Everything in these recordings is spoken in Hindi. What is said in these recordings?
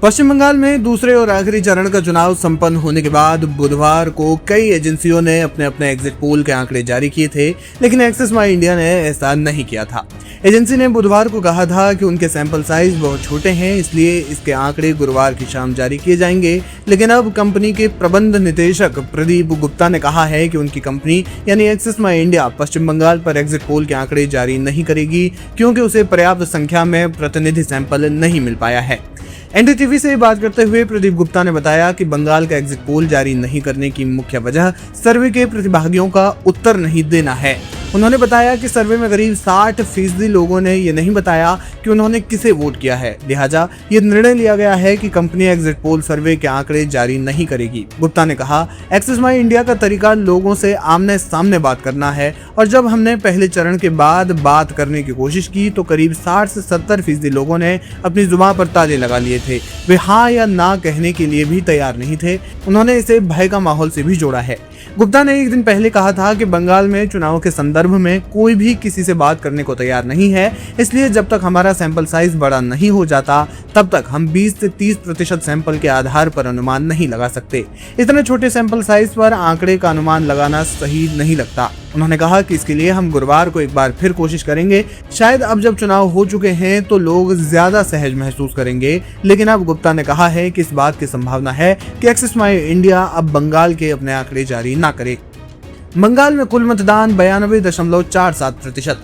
पश्चिम बंगाल में दूसरे और आखिरी चरण का चुनाव संपन्न होने के बाद बुधवार को कई एजेंसियों ने अपने अपने एग्जिट पोल के आंकड़े जारी किए थे, लेकिन एक्सिस माई इंडिया ने ऐसा नहीं किया था। एजेंसी ने बुधवार को कहा था कि उनके सैंपल साइज बहुत छोटे हैं, इसलिए इसके आंकड़े गुरुवार की शाम जारी किए जाएंगे। लेकिन अब कंपनी के प्रबंध निदेशक प्रदीप गुप्ता ने कहा है कि उनकी कंपनी यानी एक्सिस माई इंडिया पश्चिम बंगाल पर एग्जिट पोल के आंकड़े जारी नहीं करेगी, क्योंकि उसे पर्याप्त संख्या में प्रतिनिधि सैंपल नहीं मिल पाया है। एनडीटीवी से बात करते हुए प्रदीप गुप्ता ने बताया कि बंगाल का एग्जिट पोल जारी नहीं करने की मुख्य वजह सर्वे के प्रतिभागियों का उत्तर नहीं देना है। उन्होंने बताया कि सर्वे में करीब 60% लोगों ने ये नहीं बताया कि उन्होंने किसे वोट किया है, लिहाजा ये निर्णय लिया गया है कि कंपनी एग्जिट पोल सर्वे के आंकड़े जारी नहीं करेगी। गुप्ता ने कहा, एक्सिस माई इंडिया का तरीका लोगों से आमने सामने बात करना है, और जब हमने पहले चरण के बाद बात करने की कोशिश की तो करीब 60 से 70% लोगों ने अपनी जुबान पर ताले लगा लिए थे। वे हाँ या ना कहने के लिए भी तैयार नहीं थे। उन्होंने इसे भय का माहौल से भी जोड़ा है। गुप्ता ने एक दिन पहले कहा था कि बंगाल में चुनाव के संदर्भ में कोई भी किसी से बात करने को तैयार नहीं है, इसलिए जब तक हमारा सैंपल साइज बड़ा नहीं हो जाता तब तक हम 20 से 30% सैंपल के आधार पर अनुमान नहीं लगा सकते। इतने छोटे सैंपल साइज पर आंकड़े का अनुमान लगाना सही नहीं लगता। उन्होंने कहा कि इसके लिए हम गुरुवार को एक बार फिर कोशिश करेंगे। शायद अब जब चुनाव हो चुके हैं तो लोग ज्यादा सहज महसूस करेंगे, लेकिन अब गुप्ता ने कहा है कि इस बात की संभावना है कि एक्सिस माई इंडिया अब बंगाल के अपने आंकड़े जारी ना करे। बंगाल में कुल मतदान 92.47%।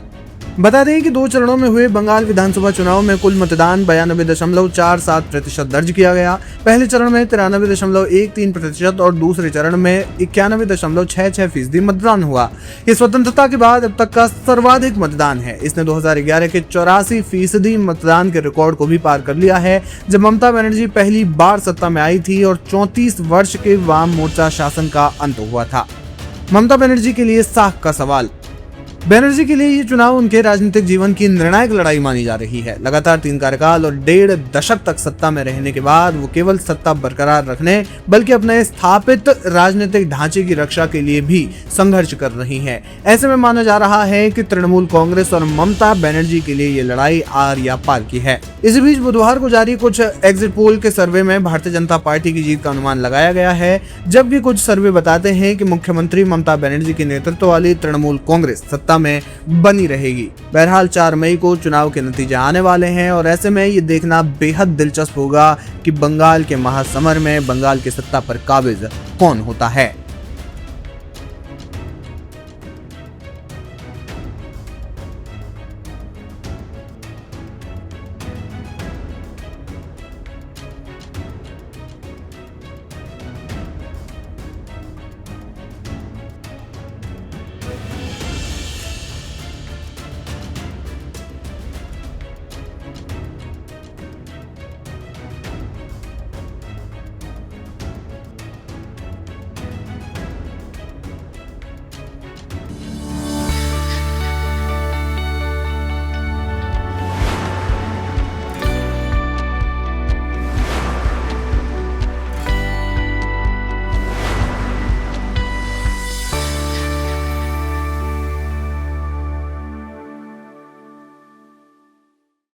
बता दें कि 2 चरणों में हुए बंगाल विधानसभा चुनाव में कुल मतदान 92.47% दर्ज किया गया। पहले चरण में 93.13% और दूसरे चरण में 91.66% मतदान हुआ। ये स्वतंत्रता के बाद अब तक का सर्वाधिक मतदान है। इसने 2011 के 84% मतदान के रिकॉर्ड को भी पार कर लिया है, जब ममता बनर्जी पहली बार सत्ता में आई थी और 34 वर्ष के वाम मोर्चा शासन का अंत हुआ था। ममता बनर्जी के लिए साख का सवाल। बनर्जी के लिए ये चुनाव उनके राजनीतिक जीवन की निर्णायक लड़ाई मानी जा रही है। लगातार 3 कार्यकाल और 1.5 दशक तक सत्ता में रहने के बाद वो केवल सत्ता बरकरार रखने बल्कि अपने स्थापित राजनीतिक ढांचे की रक्षा के लिए भी संघर्ष कर रही हैं। ऐसे में माना जा रहा है कि तृणमूल कांग्रेस और ममता बनर्जी के लिए ये लड़ाई आर या पार की है। इसी बीच बुधवार को जारी कुछ एग्जिट पोल के सर्वे में भारतीय जनता पार्टी की जीत का अनुमान लगाया गया है, जबकि कुछ सर्वे बताते हैं कि मुख्यमंत्री ममता बनर्जी के नेतृत्व वाली तृणमूल कांग्रेस में बनी रहेगी। बहरहाल 4 मई को चुनाव के नतीजे आने वाले हैं और ऐसे में ये देखना बेहद दिलचस्प होगा कि बंगाल के महासमर में बंगाल की सत्ता पर काबिज कौन होता है।